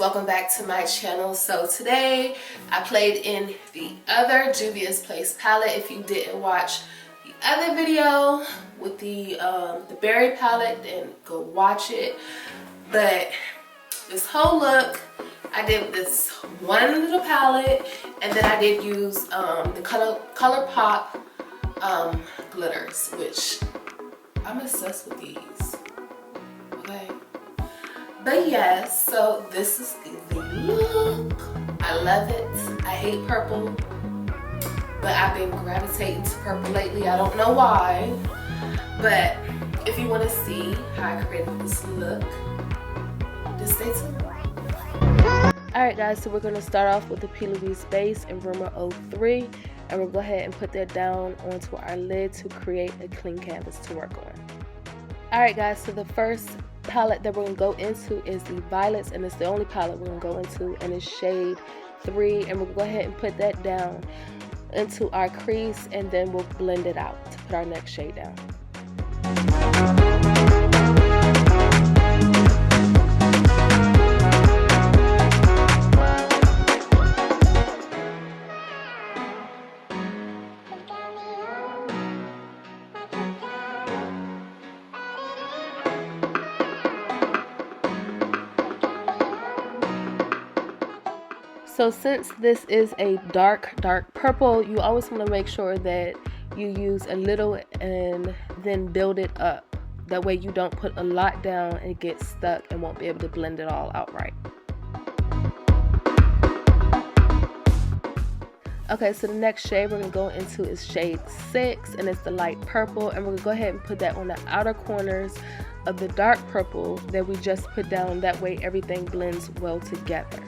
welcome back to my channel. So today I played in the other Juvia's Place palette. If you didn't watch the other video with the berry palette, then go watch it. But this whole look I did with this one little palette, and then I did use the Colourpop glitters, which I'm obsessed with these. Okay. But yes, so this is the look. I love it. I hate purple, but I've been gravitating to purple lately. I don't know why, but if you want to see how I created this look, just stay tuned. Alright guys, so we're going to start off with the P.louise base in Rumor 03, and we'll go ahead and put that down onto our lid to create a clean canvas to work on. Alright guys, so the first palette that we're going to go into is the violets, and it's the only palette we're going to go into, and it's shade 3, and we'll go ahead and put that down into our crease, and then we'll blend it out to put our next shade down. So since this is a dark purple, you always want to make sure that you use a little and then build it up. That way you don't put a lot down and get stuck and won't be able to blend it all out right. Okay, so the next shade we're going to go into is shade 6, and it's the light purple, and we're going to go ahead and put that on the outer corners of the dark purple that we just put down. That way everything blends well together.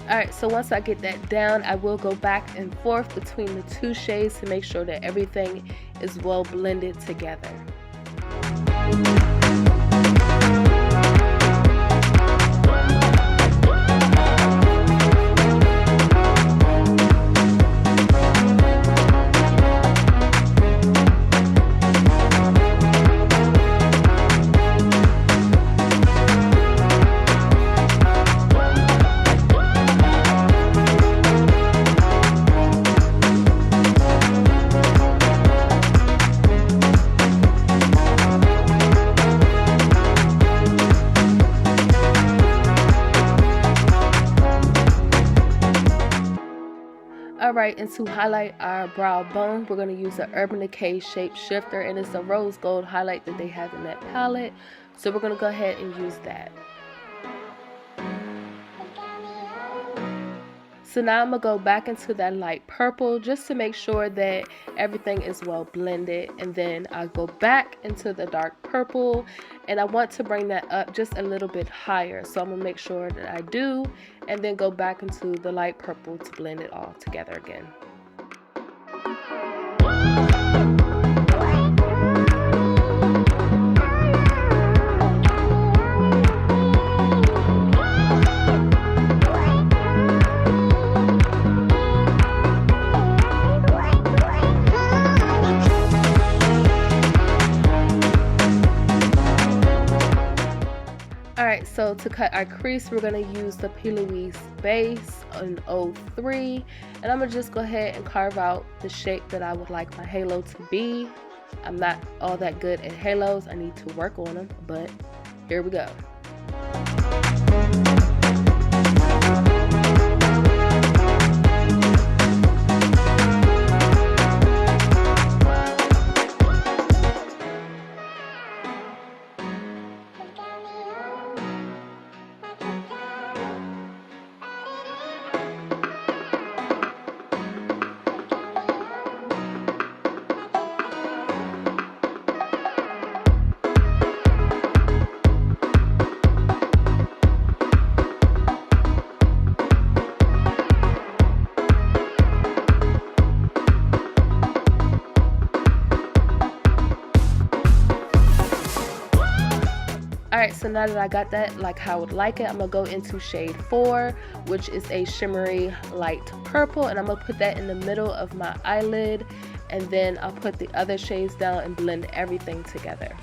Alright, so once I get that down, I will go back and forth between the two shades to make sure that everything is well blended together. Alright, and to highlight our brow bone, we're going to use the Urban Decay Shape Shifter, and it's a rose gold highlight that they have in that palette. So we're going to go ahead and use that. So now I'm going to go back into that light purple just to make sure that everything is well blended, and then I'll go back into the dark purple, and I want to bring that up just a little bit higher, so I'm going to make sure that I do, and then go back into the light purple to blend it all together again. Alright, so to cut our crease, we're going to use the P.louise base in 03, and I'm going to just go ahead and carve out the shape that I would like my halo to be. I'm not all that good at halos, I need to work on them, but here we go. so now that I got that like how I would like it, I'm gonna go into shade 4, which is a shimmery light purple, and I'm gonna put that in the middle of my eyelid, and then I'll put the other shades down and blend everything together.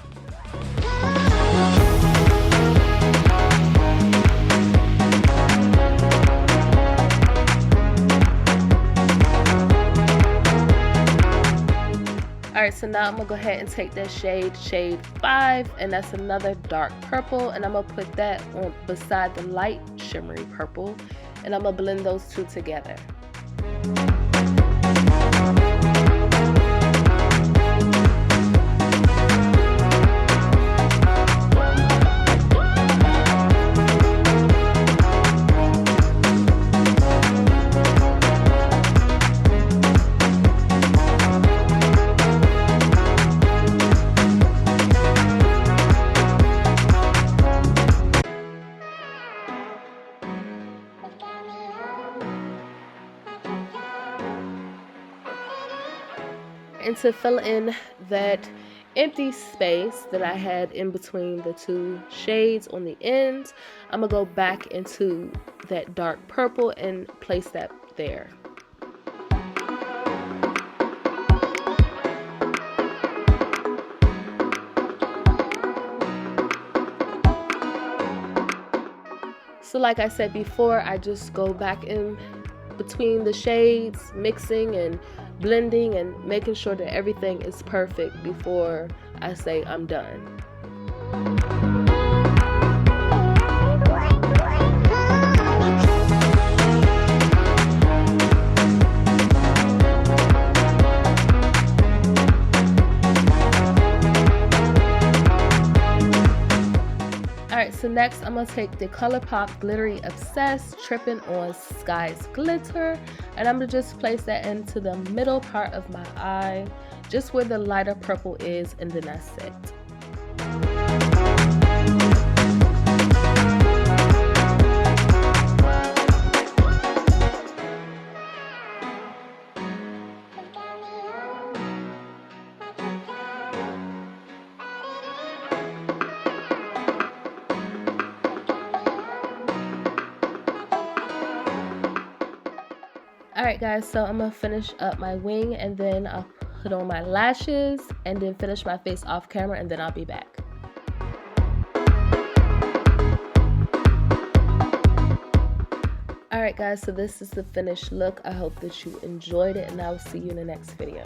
Alright, so now I'm going to go ahead and take that shade 5, and that's another dark purple, and I'm going to put that on beside the light shimmery purple, and I'm going to blend those two together. And to fill in that empty space that I had in between the two shades on the ends, I'm gonna go back into that dark purple and place that there. So like I said before, I just go back in between the shades, mixing and blending and making sure that everything is perfect before I say I'm done. Alright, so next I'm going to take the Colourpop Glittery Obsessed Trippin on Skies Glitter, and I'm going to just place that into the middle part of my eye, just where the lighter purple is, and then that's it. Alright guys, so I'm going to finish up my wing, and then I'll put on my lashes and then finish my face off camera, and then I'll be back. Alright guys, so this is the finished look. I hope that you enjoyed it, and I will see you in the next video.